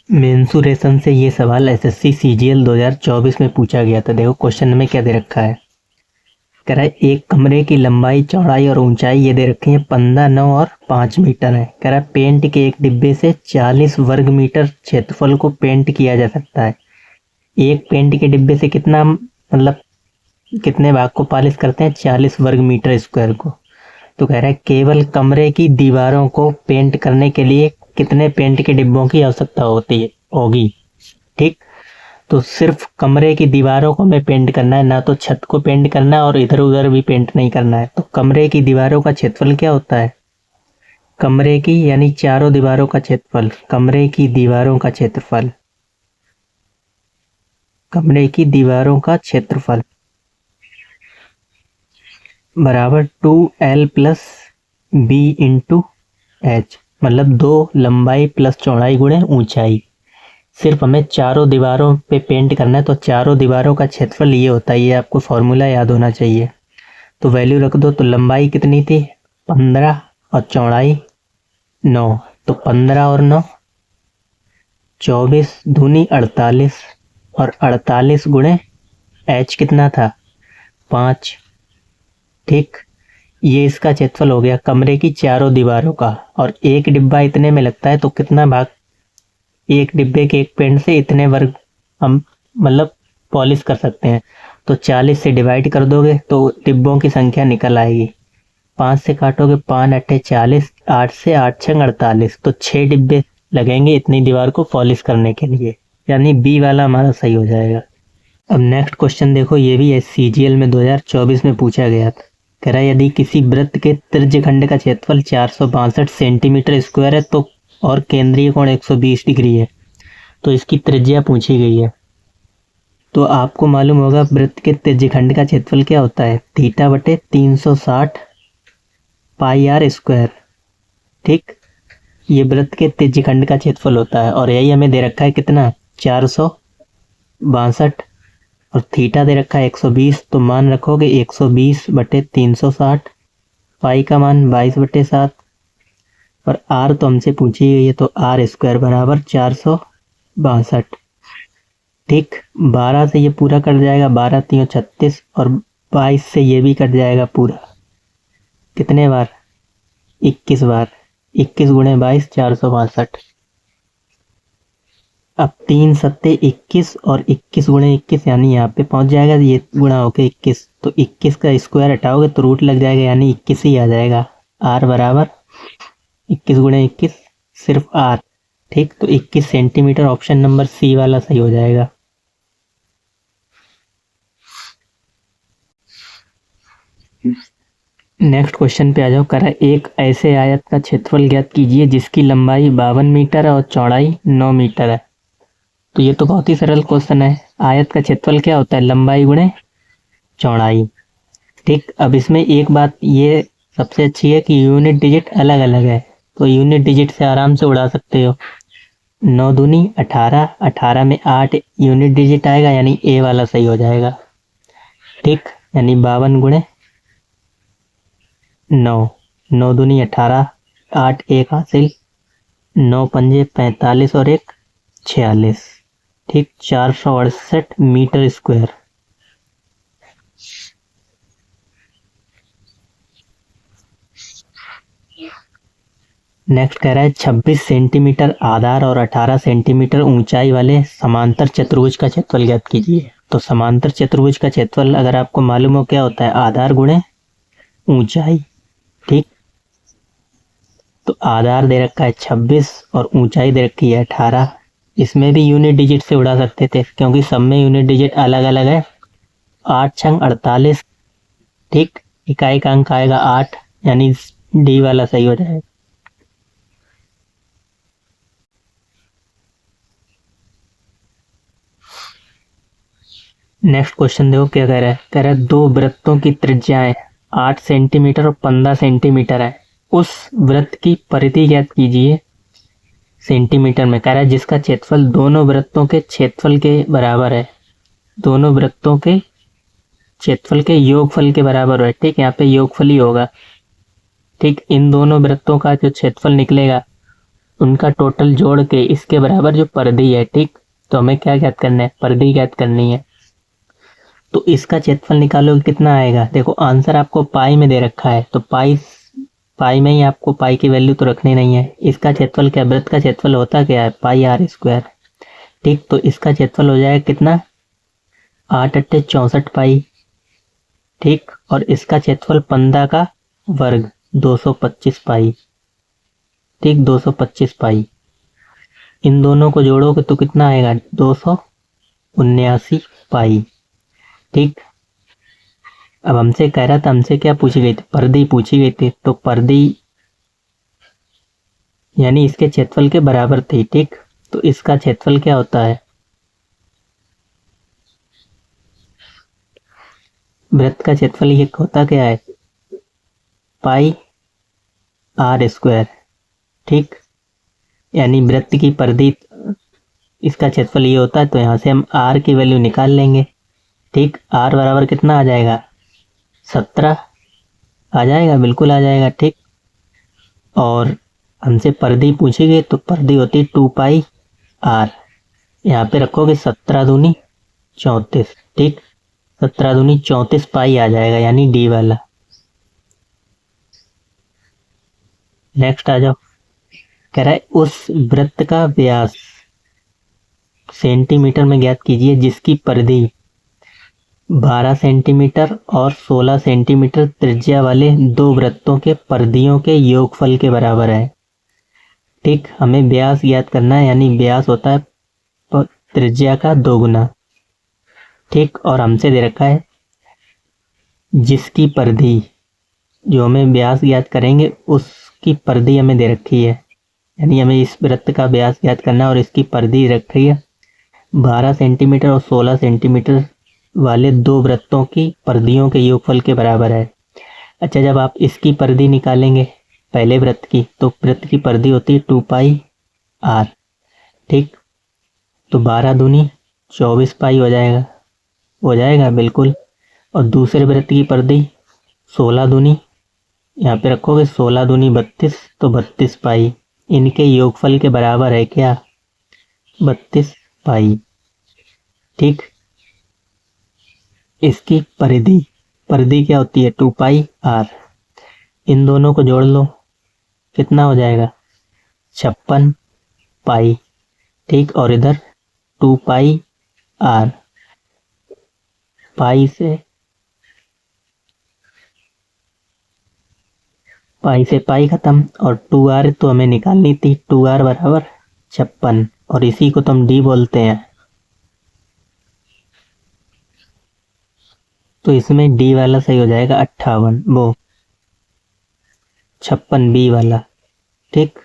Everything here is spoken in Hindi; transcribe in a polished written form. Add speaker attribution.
Speaker 1: मेंसुरेशन से ये सवाल एसएससी सीजीएल 2024 में पूछा गया था। देखो क्वेश्चन में क्या दे रखा है। कह रहा है एक कमरे की लंबाई, चौड़ाई और ऊंचाई ये दे रखी है 15, 9 और 5 मीटर है। कह रहा है पेंट के एक डिब्बे से 40 वर्ग मीटर क्षेत्रफल को पेंट किया जा सकता है। एक पेंट के डिब्बे से कितना, मतलब कितने भाग को पॉलिश करते हैं? 40 वर्ग मीटर स्क्वायर को। तो कह रहा है केवल कमरे की दीवारों को पेंट करने के लिए कितने पेंट के डिब्बों की आवश्यकता होगी। ठीक, तो सिर्फ कमरे की दीवारों को हमें पेंट करना है, ना तो छत को पेंट करना है और इधर उधर भी पेंट नहीं करना है। तो कमरे की दीवारों का क्षेत्रफल क्या होता है? कमरे की यानी चारों दीवारों का क्षेत्रफल, कमरे की दीवारों का क्षेत्रफल, कमरे की दीवारों का क्षेत्रफल बराबर 2L plus B into H, मतलब 2 लंबाई प्लस चौड़ाई गुणे ऊंचाई। सिर्फ हमें चारों दीवारों पे पेंट करना है, तो चारों दीवारों का क्षेत्रफल ये होता है। ये आपको फॉर्मूला याद होना चाहिए। तो वैल्यू रख दो। तो लंबाई कितनी थी? 15 और चौड़ाई 9। तो 15 और 9 24 दूनी 48 और 48 गुणे एच कितना था? 5। ठीक, ये इसका क्षेत्रफल हो गया कमरे की चारों दीवारों का। और एक डिब्बा इतने में लगता है, तो कितना भाग, एक डिब्बे के एक पेंट से इतने वर्ग हम मतलब पॉलिश कर सकते हैं। तो 40 से डिवाइड कर दोगे तो डिब्बों की संख्या निकल आएगी। 5 से काटोगे 5 अट्ठे 40, 8 से 8 छंग 48, तो 6 डिब्बे लगेंगे इतनी दीवार को पॉलिश करने के लिए, यानी बी वाला हमारा सही हो जाएगा। अब नेक्स्ट क्वेश्चन देखो, ये भी सीजीएल में 2024 में पूछा गया था। कह रहा है यदि किसी वृत्त के त्रिज्यखंड का क्षेत्रफल 462 सेंटीमीटर स्क्वायर है तो और केंद्रीय कोण 120 डिग्री है, तो इसकी त्रिज्या पूछी गई है। तो आपको मालूम होगा वृत्त के त्रिज्यखंड का क्षेत्रफल क्या होता है? थीटा बटे 360 पाई आर स्क्वायर। ठीक, ये वृत्त के त्रिज्यखंड का क्षेत्रफल होता है और यही हमें दे रखा है कितना? 462 और थीटा दे रखा है 120। तो मान रखोगे 120 बटे 360, पाई का मान 22 बटे 7 और आर तो हमसे पूछी गई है, तो आर स्क्वायर बराबर 462। ठीक, 12 से ये पूरा कट जाएगा, 12 3 36 और 22 से ये भी कट जाएगा पूरा। कितने बार? 21 बार। 21 गुणे 22 462। अब 3 सत्ते 21 और 21 गुणे 21 यानी यहाँ पे पहुंच जाएगा, ये गुणा होके 21। तो 21 का स्क्वायर हटाओगे तो रूट लग जाएगा, यानी 21 ही आ जाएगा। आर बराबर 21 गुणे 21 सिर्फ आर। ठीक, तो 21 सेंटीमीटर, ऑप्शन नंबर सी वाला सही हो जाएगा। नेक्स्ट क्वेश्चन पे आ जाओ। करा एक ऐसे आयत का क्षेत्रफल ज्ञात कीजिए जिसकी लंबाई 52 मीटर है और चौड़ाई 9 मीटर है। तो ये तो बहुत ही सरल क्वेश्चन है। आयत का क्षेत्रफल क्या होता है? लंबाई गुणे चौड़ाई। ठीक, अब इसमें एक बात ये सबसे अच्छी है कि यूनिट डिजिट अलग अलग है, तो यूनिट डिजिट से आराम से उड़ा सकते हो। 9 दूनी 18, 18 में 8 यूनिट डिजिट आएगा, यानी ए वाला सही हो जाएगा। ठीक, यानी 52 गुणे 9, 9 दूनी 18, 8 एक हासिल, 9 पंजे 45 और 1 46। ठीक, 468 मीटर स्क्वायर। नेक्स्ट कह रहा है 26 सेंटीमीटर आधार और 18 सेंटीमीटर ऊंचाई वाले समांतर चतुर्भुज का क्षेत्रफल ज्ञात कीजिए। तो समांतर चतुर्भुज का क्षेत्रफल अगर आपको मालूम हो क्या होता है? आधार गुणे ऊंचाई। ठीक, तो आधार दे रखा है 26 और ऊंचाई दे रखी है 18। इसमें भी यूनिट डिजिट से उड़ा सकते थे क्योंकि सब में यूनिट डिजिट अलग अलग है। 8 छंग 48। ठीक, इकाई का अंक आएगा 8, यानी डी वाला सही हो जाएगा। नेक्स्ट क्वेश्चन देखो क्या कह रहा है। कह रहा है दो वृत्तों की त्रिज्याएं 8 सेंटीमीटर और 15 सेंटीमीटर है। उस वृत्त की परिधि ज्ञात कीजिए सेंटीमीटर में। कह रहा है जिसका क्षेत्रफल दोनों वृत्तों के क्षेत्रफल के बराबर है, दोनों वृत्तों के क्षेत्रफल के योगफल के बराबर है। ठीक, यहाँ पे योगफल ही होगा। ठीक, इन दोनों वृत्तों का जो क्षेत्रफल निकलेगा उनका टोटल जोड़ के इसके बराबर जो परिधि है, ठीक। तो हमें क्या ज्ञात करना है, परिधि ज्ञात करनी है। तो इसका क्षेत्रफल निकालोगे कितना आएगा, देखो आंसर आपको पाई में दे रखा है, तो पाई पाई में ही आपको पाई की वैल्यू तो रखनी नहीं है। इसका क्षेत्रफल क्या, वृत्त का क्षेत्रफल होता क्या है, पाई आर स्क्वायर, ठीक। तो इसका क्षेत्रफल हो जाएगा कितना, 8×8 = 64 पाई, ठीक। और इसका क्षेत्रफल 15 का वर्ग 225 पाई, ठीक, 225 पाई। इन दोनों को जोड़ोगे तो कितना आएगा, 279 पाई, ठीक। अब हमसे कह रहा था, हमसे क्या पूछी गई थी, परिधि पूछी गई थी, तो परिधि यानी इसके क्षेत्रफल के बराबर थी, ठीक। तो इसका क्षेत्रफल क्या होता है, वृत्त का क्षेत्रफल ये होता क्या है, पाई आर स्क्वायर, ठीक। यानी वृत्त की परिधि, इसका क्षेत्रफल ये होता है, तो यहाँ से हम आर की वैल्यू निकाल लेंगे, ठीक। आर बराबर कितना आ जाएगा, 17 आ जाएगा, बिल्कुल आ जाएगा, ठीक। और हमसे परिधि पूछी गई, तो परिधि होती है 2 पाई आर, यहाँ पे रखोगे 17×2 = 34, ठीक। 17×2 = 34 पाई आ जाएगा, यानी डी वाला। नेक्स्ट आ जाओ, कह रहा है उस वृत्त का व्यास सेंटीमीटर में ज्ञात कीजिए जिसकी परिधि 12 सेंटीमीटर और 16 सेंटीमीटर त्रिज्या वाले दो वृत्तों के परिधियों के योगफल के बराबर है, ठीक। हमें व्यास ज्ञात करना है, यानी व्यास होता है त्रिज्या का 2 गुना, ठीक। और हमसे दे रखा है जिसकी परिधि, जो हमें व्यास ज्ञात करेंगे उसकी परिधि हमें दे रखी है, यानी हमें इस वृत्त का व्यास ज्ञात करना है और इसकी परिधि रखी है 12 सेंटीमीटर और 16 सेंटीमीटर वाले दो वृत्तों की परिधियों के योगफल के बराबर है। अच्छा, जब आप इसकी परिधि निकालेंगे पहले वृत्त की, तो वृत्त की परिधि होती है 2 पाई आर, ठीक। तो 12×2 = 24 पाई हो जाएगा बिल्कुल। और दूसरे वृत्त की परिधि 16×2, यहाँ पे रखोगे 16×2 = 32, तो 32 पाई। इनके योगफल के बराबर है क्या, 32 पाई, ठीक। इसकी परिधि क्या होती है, 2 पाई आर। इन दोनों को जोड़ लो, कितना हो जाएगा, 56 पाई, ठीक। और इधर 2 पाई आर, पाई से पाई खत्म, और 2r तो हमें निकालनी थी, 2r बराबर 56, और इसी को तो हम डी बोलते हैं। तो इसमें डी वाला सही हो जाएगा 58, वो 56 बी वाला, ठीक।